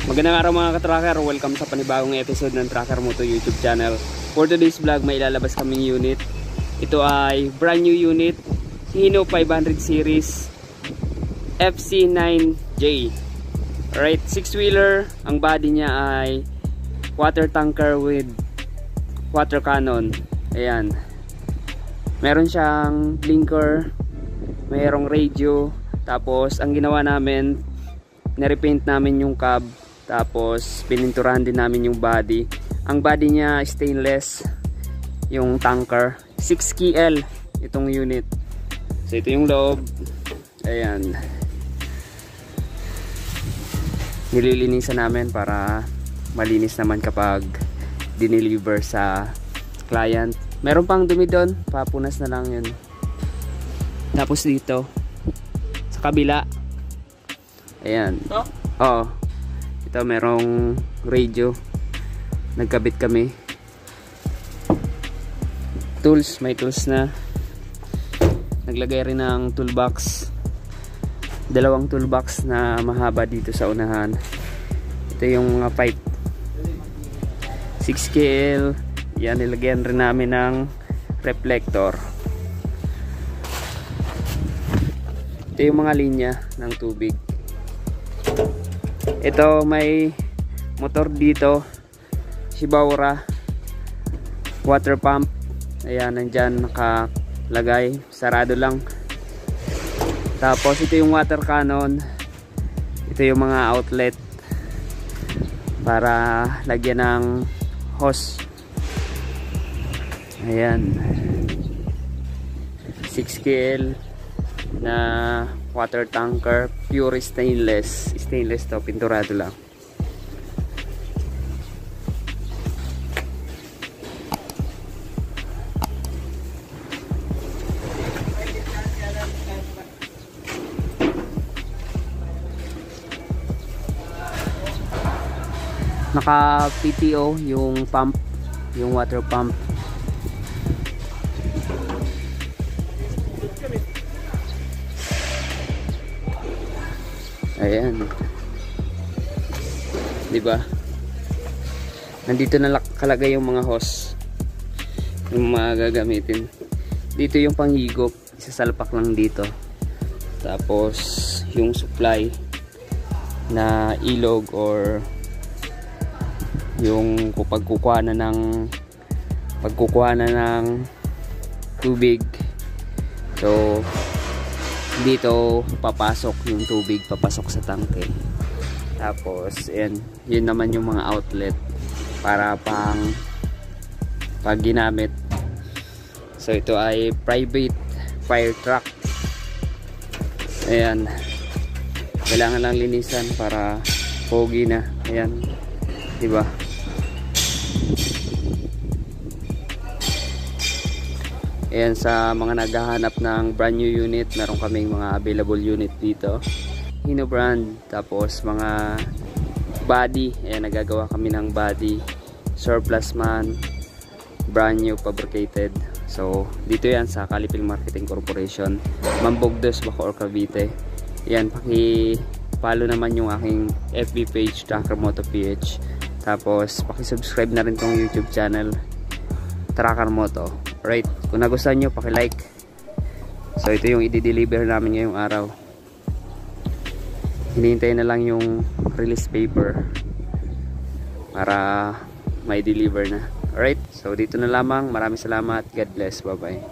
Magandang araw mga ka-tracker, welcome sa panibagong episode ng Tracker Moto YouTube channel. For today's vlog may ilalabas kaming unit. Ito ay brand new unit, Hino 500 series FC9J. Alright, 6-wheeler. Ang body niya ay water tanker with water cannon. Ayan. Meron siyang blinker, mayroong radio. Tapos ang ginawa namin, nirepaint namin yung cab. Tapos pininturahan din namin yung body. Ang body niya stainless, yung tanker. 6KL itong unit. So ito yung loob. Ayan. Nililinisan namin para malinis naman kapag dineliver sa client. Meron pang dumi doon, papunas na lang yun. Tapos dito sa kabila, ayan. Oo, ito merong radio, nagkabit kami. Tools, may tools na. Naglagay rin ng toolbox, dalawang toolbox na mahaba dito sa unahan. Ito yung mga pipe 6KL. Yan, nilagyan rin namin ng reflector. Ito yung mga linya ng tubig. Ito may motor dito, Shibawara water pump. Ayan, nandyan nakalagay, sarado lang. Tapos ito yung water cannon. Ito yung mga outlet para lagyan ng hose. Ayan, 6KL na water tanker, pure stainless. Stainless to, pinturado lang. Naka PTO yung pump, yung water pump. Ayan, diba? Nandito na kalagay yung mga hose, yung mga gagamitin. Dito yung panghigop, isasalpak lang dito. Tapos yung supply na ilog or yung pagkukuha na ng tubig. So dito papasok yung tubig, papasok sa tangke. Tapos yun naman yung mga outlet para pag ginamit. So ito ay private fire truck. Ayan, kailangan lang linisan para pogi na. Ayan, diba? Ayan, sa mga naghahanap ng brand new unit, meron kaming mga available unit dito, Hino brand. Tapos mga body, ayan, nagagawa kami ng body, surplus man, brand new, fabricated. So dito yan sa Calipil Marketing Corporation, Mambogdos, Bacoor, Cavite. Ayan, paki-follow naman yung aking FB page, Tracker Moto PH. Tapos paki-subscribe na rin tong YouTube channel, Tracker Moto. Right, kung nagustuhan nyo, paki-like. So ito yung i-deliver namin ngayong araw. Hinihintay na lang yung release paper para may deliver na. Alright, so dito na lamang. Maraming salamat. God bless. Bye bye.